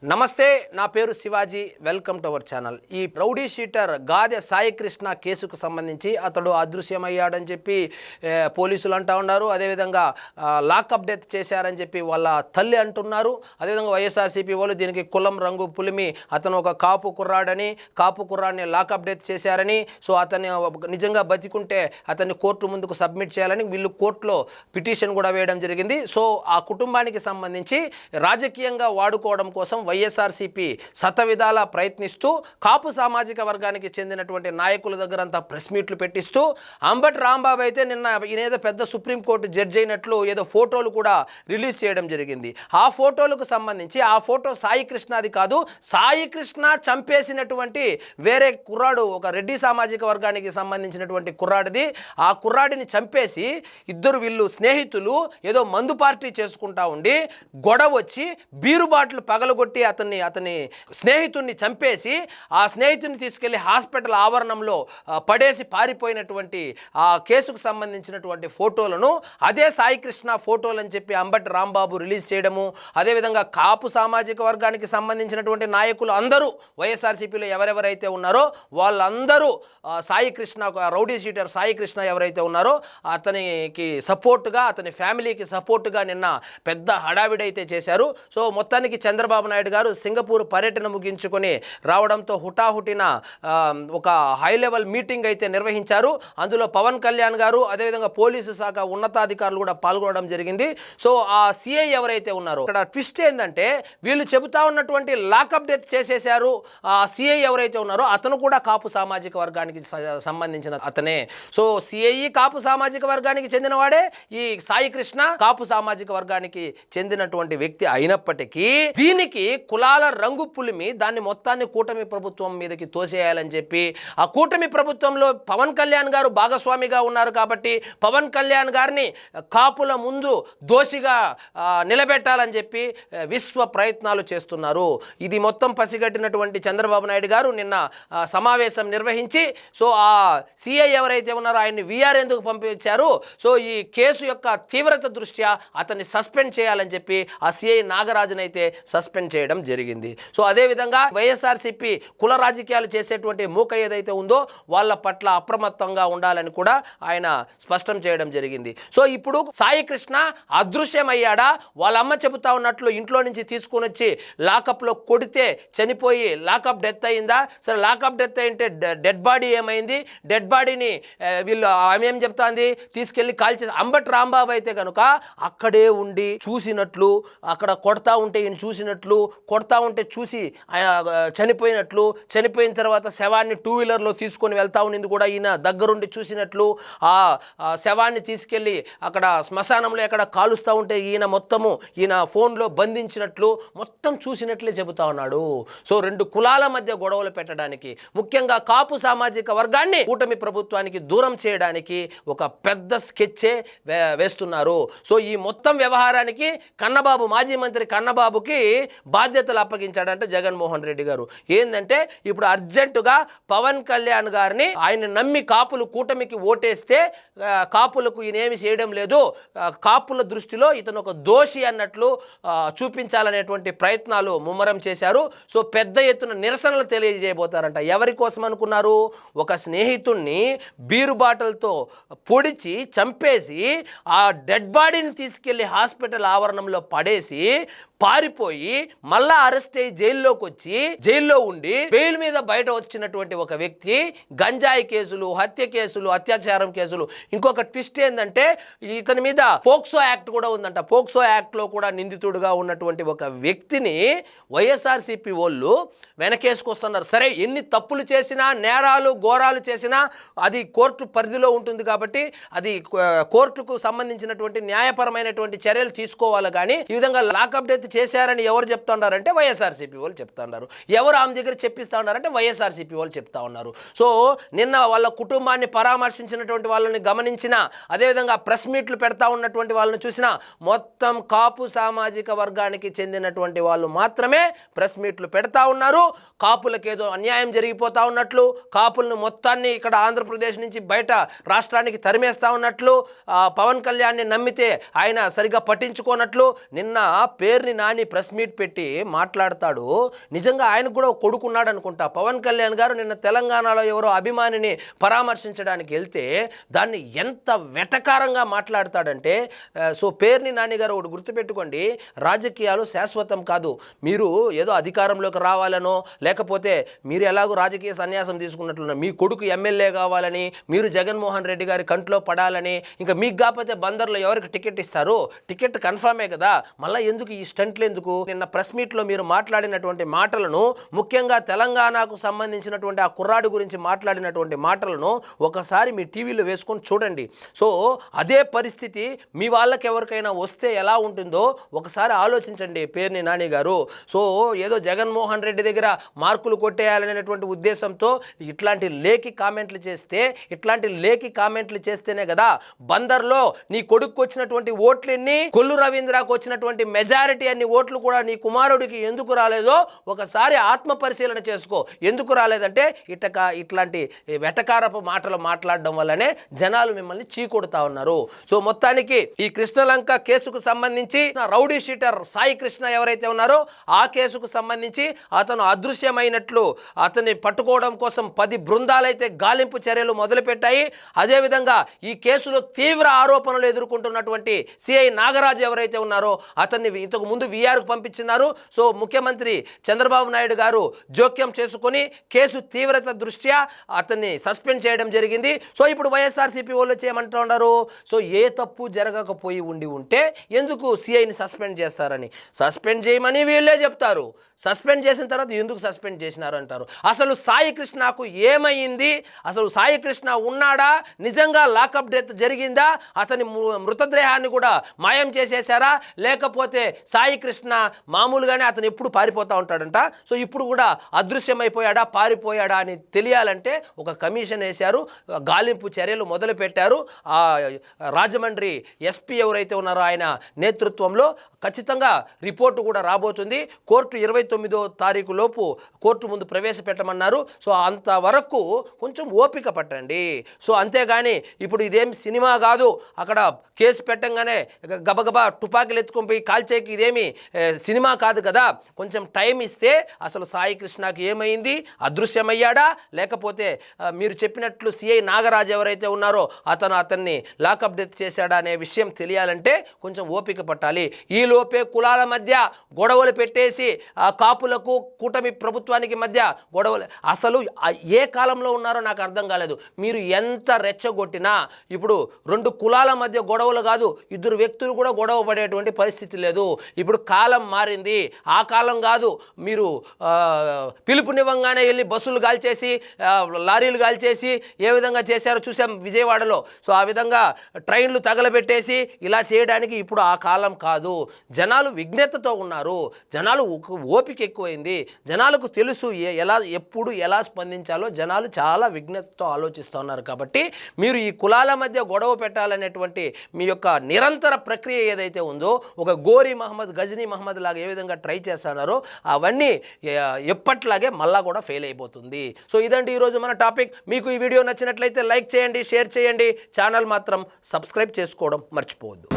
నమస్తే, నా పేరు Shivaji. Welcome to our channel. ఈ రౌడీ షీటర్ గాదె సాయి కృష్ణ కేసుకు సంబంధించి అతడు అదృశ్యమయ్యాడని చెప్పి పోలీసులు అంటూ ఉన్నారు. అదేవిధంగా లాకప్ డెత్ చేశారని చెప్పి వాళ్ళ తల్లి అంటున్నారు. అదేవిధంగా వైఎస్ఆర్సీపీ వాళ్ళు దీనికి కులం రంగు పులిమి అతను ఒక కాపు కుర్రాడిని లాకప్ డెత్ చేశారని, సో అతన్ని నిజంగా బతికుంటే అతన్ని కోర్టు ముందుకు సబ్మిట్ చేయాలని వీళ్ళు కోర్టులో పిటిషన్ కూడా వేయడం జరిగింది. సో ఆ కుటుంబానికి సంబంధించి రాజకీయంగా వాడుకోవడం కోసం వైఎస్ఆర్సీపీ శతవిధాలా ప్రయత్నిస్తూ కాపు సామాజిక వర్గానికి చెందినటువంటి నాయకుల దగ్గర అంతా ప్రెస్ మీట్లు పెట్టిస్తూ అంబటి రాంబాబు అయితే నిన్న ఈయనేదో పెద్ద సుప్రీంకోర్టు జడ్జి అయినట్లు ఏదో ఫోటోలు కూడా రిలీజ్ చేయడం జరిగింది. ఆ ఫోటోలకు సంబంధించి ఆ ఫోటో సాయి కృష్ణది కాదు, సాయి కృష్ణ చంపేసినటువంటి వేరే కుర్రాడు, ఒక రెడ్డి సామాజిక వర్గానికి సంబంధించినటువంటి కుర్రాడిది. ఆ కుర్రాడిని చంపేసి వీళ్ళు స్నేహితులు ఏదో మందు పార్టీ చేసుకుంటా ఉండి గొడవ వచ్చి బీరు బాటిల్ పగలగొట్టి అతని స్నేహితుడిని చంపేసి ఆ స్నేహితుడిని తీసుకెళ్లి హాస్పిటల్ ఆవరణంలో పడేసి పారిపోయినటువంటి ఆ కేసుకు సంబంధించినటువంటి ఫోటోలను అదే సాయి కృష్ణ ఫోటోలు అని చెప్పి అంబటి రాంబాబు రిలీజ్ చేయడము, అదేవిధంగా కాపు సామాజిక వర్గానికి సంబంధించినటువంటి నాయకులు అందరూ వైఎస్ఆర్సీపీలో ఎవరెవరైతే ఉన్నారో వాళ్ళందరూ సాయి కృష్ణ, రౌడీ షీటర్ సాయి కృష్ణ ఎవరైతే ఉన్నారో అతనికి సపోర్టుగా, అతని ఫ్యామిలీకి సపోర్టుగా నిన్న పెద్ద హడావిడైతే చేశారు. సో మొత్తానికి చంద్రబాబు నాయుడు గారు సింగపూర్ పర్యటన ముగించుకొని రావడంతో హుటాహుటిన ఒక హై లెవెల్ మీటింగ్ అయితే నిర్వహించారు. అందులో పవన్ కళ్యాణ్ గారు, అదేవిధంగా పోలీసు శాఖ ఉన్నతాధికారులు కూడా పాల్గొనడం జరిగింది. సో ఆ సిఐ ఎవరైతే ఉన్నారో ఇక్కడ ట్విస్ట్ ఏంటంటే వీళ్ళు చెబుతా ఉన్నటువంటి లాకప్ డెత్ చేసేశారు. ఆ సిఐ ఎవరైతే ఉన్నారో అతను కూడా కాపు సామాజిక వర్గానికి సంబంధించిన అతనే. సో సిఐ కాపు సామాజిక వర్గానికి చెందినవాడే, ఈ సాయి కృష్ణ కాపు సామాజిక వర్గానికి చెందినటువంటి వ్యక్తి అయినప్పటికీ దీనికి కులాల రంగు పులిమి దాన్ని మొత్తాన్ని కూటమి ప్రభుత్వం మీదకి తోసేయాలని చెప్పి ఆ కూటమి ప్రభుత్వంలో పవన్ కళ్యాణ్ గారు భాగస్వామిగా ఉన్నారు కాబట్టి పవన్ కళ్యాణ్ గారిని కాపుల ముందు దోషిగా నిలబెట్టాలని చెప్పి విశ్వ ప్రయత్నాలు చేస్తున్నారు. ఇది మొత్తం పసిగట్టినటువంటి చంద్రబాబు నాయుడు గారు నిన్న సమావేశం నిర్వహించి సో ఆ సిఐ ఎవరైతే ఉన్నారో ఆయన్ని విఆర్ ఎందుకు పంపించారు, సో ఈ కేసు యొక్క తీవ్రత దృష్ట్యా అతన్ని సస్పెండ్ చేయాలని చెప్పి ఆ సిఐ నాగరాజును అయితే సస్పెండ్ చేయడం జరిగింది. సో అదేవిధంగా వైఎస్ఆర్సీపీ కుల రాజకీయాలు చేసేటువంటి మూక ఏదైతే ఉందో వాళ్ళ పట్ల అప్రమత్తంగా ఉండాలని కూడా ఆయన స్పష్టం చేయడం జరిగింది. సో ఇప్పుడు సాయి కృష్ణ అదృశ్యమయ్యాడా, వాళ్ళ అమ్మ చెబుతా ఉన్నట్లు ఇంట్లో నుంచి తీసుకుని వచ్చి లాకప్లో కొడితే చనిపోయి లాకప్ డెత్ అయిందా, సరే లాకప్ డెత్ అయింటే డెడ్ బాడీ ఏమైంది, డెడ్ బాడీని వీళ్ళు ఆమె ఏం చెప్తాంది తీసుకెళ్ళి కాల్చేసి, అంబటి రాంబాబు అయితే కనుక అక్కడే ఉండి చూసినట్లు, అక్కడ కొడతా ఉంటే ఈయన చూసినట్లు, కొడతా ఉంటే చూసి చనిపోయినట్లు, చనిపోయిన తర్వాత శవాన్ని టూ వీలర్లో తీసుకొని వెళ్తా ఉన్నది కూడా ఈయన దగ్గరుండి చూసినట్లు, ఆ శవాన్ని తీసుకెళ్ళి అక్కడ శ్మశానంలో ఎక్కడ కాలుస్తూ ఉంటే ఈయన ఫోన్లో బంధించినట్లు మొత్తం చూసినట్లే చెబుతా ఉన్నాడు. సో రెండు కులాల మధ్య గొడవలు పెట్టడానికి, ముఖ్యంగా కాపు సామాజిక వర్గాన్ని కూటమి ప్రభుత్వానికి దూరం చేయడానికి ఒక పెద్ద స్కెచ్చే వేస్తున్నారు. సో ఈ మొత్తం వ్యవహారానికి కన్నబాబు, మాజీ మంత్రి కన్నబాబుకి బాధ్యతలు అప్పగించాడంటే జగన్మోహన్ రెడ్డి గారు. ఏంటంటే ఇప్పుడు అర్జెంటుగా పవన్ కళ్యాణ్ గారిని ఆయన నమ్మి కాపులు కూటమికి ఓటేస్తే కాపులకు ఈయనేమి చేయడం లేదు, కాపుల దృష్టిలో ఇతను ఒక దోషి అన్నట్లు చూపించాలనేటువంటి ప్రయత్నాలు ముమ్మరం చేశారు. సో పెద్ద ఎత్తున నిరసనలు తెలియజేయబోతారంట. ఎవరి కోసం అనుకున్నారు, ఒక స్నేహితుణ్ణి బీరు బాటలతో పొడిచి చంపేసి ఆ డెడ్ బాడీని తీసుకెళ్లి హాస్పిటల్ ఆవరణంలో పడేసి పారిపోయి మళ్ళా అరెస్ట్ అయ్యి జైల్లోకి వచ్చి జైల్లో ఉండి బెయిల్ మీద బయట వచ్చినటువంటి ఒక వ్యక్తి గంజాయి కేసులు, హత్య కేసులు, అత్యాచారం కేసులు, ఇంకొక ట్విస్ట్ ఏంటంటే ఇతని మీద పోక్సో యాక్ట్ కూడా ఉందంట. పోక్సో యాక్ట్లో కూడా నిందితుడుగా ఉన్నటువంటి ఒక వ్యక్తిని వైఎస్ఆర్సీపీ వాళ్ళు వెనకేసుకొస్తున్నారు. సరే ఎన్ని తప్పులు చేసినా, నేరాలు ఘోరాలు చేసినా అది కోర్టు పరిధిలో ఉంటుంది కాబట్టి అది కోర్టుకు సంబంధించినటువంటి న్యాయపరమైనటువంటి చర్యలు తీసుకోవాలి. కానీ ఈ విధంగా లాకప్ డెత్ చేశారని ఎవరు చెప్తా ఉన్నారంటే వైఎస్ఆర్సీపీ వాళ్ళు చెప్తా ఉన్నారు. ఎవరు ఆమె దగ్గర చెప్పిస్తా ఉన్నారంటే వైఎస్ఆర్సీపీ వాళ్ళు చెప్తా ఉన్నారు. సో నిన్న వాళ్ళ కుటుంబాన్ని పరామర్శించినటువంటి వాళ్ళని గమనించిన, అదేవిధంగా ప్రెస్ మీట్లు పెడతా ఉన్నటువంటి వాళ్ళని చూసినా మొత్తం కాపు సామాజిక వర్గానికి చెందినటువంటి వాళ్ళు మాత్రమే ప్రెస్ మీట్లు పెడతా ఉన్నారు. కాపులకేదో అన్యాయం జరిగిపోతా ఉన్నట్లు, కాపులను మొత్తాన్ని ఇక్కడ ఆంధ్రప్రదేశ్ నుంచి బయట రాష్ట్రానికి తరిమేస్తా ఉన్నట్లు, పవన్ కళ్యాణ్ని నమ్మితే ఆయన సరిగా పట్టించుకోనట్లు, నిన్న పేరుని నాని ప్రెస్ మీట్ పెట్టి మాట్లాడతాడు. నిజంగా ఆయనకు కూడా ఒక కొడుకున్నాడు అనుకుంటా. పవన్ కళ్యాణ్ గారు నిన్న తెలంగాణలో ఎవరో అభిమానిని పరామర్శించడానికి వెళ్తే దాన్ని ఎంత వెటకారంగా మాట్లాడతాడంటే, సో పేర్ని నాని గారు ఒకటి గుర్తుపెట్టుకోండి, రాజకీయాలు శాశ్వతం కాదు. మీరు ఏదో అధికారంలోకి రావాలనో లేకపోతే మీరు ఎలాగో రాజకీయ సన్యాసం తీసుకున్నట్లున్న మీ కొడుకు ఎమ్మెల్యే కావాలని, మీరు జగన్మోహన్ రెడ్డి గారి కంట్లో పడాలని, ఇంకా మీకు కాకపోతే బందర్లో ఎవరికి టికెట్ ఇస్తారు? టికెట్ కన్ఫర్మే కదా, మళ్ళీ ఎందుకు ఈ స్టంట్లు ఎందుకు? నిన్న ప్రెస్ మీట్లో మీరు మాట్లాడినటువంటి మాటలను, ముఖ్యంగా తెలంగాణకు సంబంధించినటువంటి ఆ కుర్రాడు గురించి మాట్లాడినటువంటి మాటలను ఒకసారి మీ టీవీలో వేసుకొని చూడండి. సో అదే పరిస్థితి మీ వాళ్ళకి ఎవరికైనా వస్తే ఎలా ఉంటుందో ఒకసారి ఆలోచించండి పేర్ని నాని గారు. సో ఏదో జగన్మోహన్ రెడ్డి దగ్గర మార్కులు కొట్టేయాలనేటువంటి ఉద్దేశంతో ఇట్లాంటి లేఖి కామెంట్లు చేస్తేనే కదా బందర్లో నీ కొడుకు వచ్చినటువంటి ఓట్లన్నీ, కొల్లు రవీంద్రకు వచ్చినటువంటి మెజారిటీ అన్ని ఓట్లు కూడా నీ కుమారుడికి ఎందుకు రాలేదో ఒకసారి ఆత్మ పరిశీలన చేసుకో. ఎందుకు రాలేదంటే ఇట్లాంటి వెటకారపు మాటలు మాట్లాడడం వల్లనే జనాలు మిమ్మల్ని చీకొడుతా ఉన్నారు. సో మొత్తానికి ఈ కృష్ణలంక కేసుకు సంబంధించి రౌడీ షీటర్ సాయి కృష్ణ ఎవరైతే ఉన్నారో ఆ కేసుకు సంబంధించి అతను అదృశ్యమైనట్లు అతన్ని పట్టుకోవడం కోసం 10 బృందాలైతే గాలింపు చర్యలు మొదలుపెట్టాయి. అదేవిధంగా ఈ కేసులో తీవ్ర ఆరోపణలు ఎదుర్కొంటున్నటువంటి సిఐ నాగరాజు ఎవరైతే ఉన్నారో అతన్ని ఇంతకు ముందు విఆర్కు పంపించినారు. సో ముఖ్యమంత్రి చంద్రబాబు నాయుడు గారు జోక్యం చేసుకుని కేసు తీవ్రత దృష్ట్యా అతన్ని సస్పెండ్ చేయడం జరిగింది. సో ఇప్పుడు వైఎస్ఆర్సీపీ వాళ్ళు చేయమంటూ ఉన్నారు, సో ఏ తప్పు జరగకపోయి ఉంటే ఎందుకు సిఐని సస్పెండ్ చేస్తారని. సస్పెండ్ చేయమని వీళ్ళే చెప్తారు, సస్పెండ్ చేసిన తర్వాత ఎందుకు సస్పెండ్ చేసినారు అంటారు. అసలు సాయి కృష్ణకు ఏమైంది? అసలు సాయి కృష్ణ ఉన్నాడా? నిజంగా లాకప్ డెత్ జరిగిందా? అతని మృతదేహాన్ని కూడా మాయం చేసేసారా? లేకపోతే సాయి కృష్ణ మామూలుగానే అతను ఎప్పుడు పారిపోతూ ఉంటాడంట, సో ఇప్పుడు కూడా అదృశ్యమైపోయాడా, పారిపోయాడా అని తెలియాలంటే ఒక కమిషన్ వేశారు, గాలింపు చర్యలు మొదలు పెట్టారు. రాజమండ్రి ఎస్పీ ఎవరైతే ఉన్నారో ఆయన నేతృత్వంలో ఖచ్చితంగా రిపోర్టు కూడా రాబోతుంది. కోర్టు 29వ తారీఖు లోపు కోర్టు ముందు ప్రవేశపెట్టమన్నారు. సో అంతవరకు కొంచెం ఓపిక పట్టండి. సో అంతేగాని ఇప్పుడు ఇదేం సినిమా కాదు, అక్కడ కేసు పెట్టంగానే గబగబా తుపాకీలు ఎత్తుకొని పోయి కాల్చేకి ఇదేమి సినిమా కాదు కదా. కొంచెం టైం ఇస్తే అసలు సాయి కృష్ణకి ఏమైంది, అదృశ్యమయ్యాడా లేకపోతే మీరు చెప్పినట్లు సిఐ నాగరాజు ఎవరైతే ఉన్నారో అతన్ని లాకప్ డెత్ చేశాడా అనే విషయం తెలియాలంటే కొంచెం ఓపిక పట్టాలి. ఈ లోపే కులాల మధ్య గొడవలు పెట్టేసి కాపులకు కూటమి ప్రభుత్వానికి మధ్య గొడవలు, అసలు ఏ కాలంలో ఉన్నారో నాకు అర్థం కాలేదు. మీరు ఎంత రెచ్చగొట్టినా ఇప్పుడు 2 కులాల మధ్య గొడవలు కాదు, 2 వ్యక్తులు కూడా గొడవ పడేటువంటి పరిస్థితి లేదు. ఇప్పుడు కాలం మారింది, ఆ కాలం కాదు. మీరు పిలుపునివ్వంగానే వెళ్ళి బస్సులు గాల్చేసి లారీలు గాల్చేసి ఏ విధంగా చేశారో చూసాం విజయవాడలో. సో ఆ విధంగా ట్రైన్లు తగలబెట్టేసి ఇలా చేయడానికి ఇప్పుడు ఆ కాలం కాదు. జనాలు విజ్ఞతతో ఉన్నారు, జనాలు ఓపిక ఎక్కువైంది, జనాలకు తెలుసు ఎప్పుడు ఎలా స్పందించాలో జనాలు చాలా విజ్ఞతతో ఆలోచిస్తూ ఉన్నారు. కాబట్టి మీరు ఈ కులాల మధ్య గొడవ పెట్టాలనేటువంటి మీ యొక్క నిరంతర ప్రక్రియ ఏదైతే ఉందో, ఒక గోరీ మహమ్మద్ గజనీ మహమ్మద్ లాగా ఏ విధంగా ట్రై చేస్తున్నారో అవన్నీ ఎప్పట్లాగే మళ్ళా కూడా ఫెయిల్ అయిపోతుంది. సో ఇదండి ఈరోజు మన టాపిక్. మీకు ఈ వీడియో నచ్చినట్లయితే లైక్ చేయండి, షేర్ చేయండి, ఛానల్ మాత్రం సబ్స్క్రైబ్ చేసుకోవడం మర్చిపోవద్దు.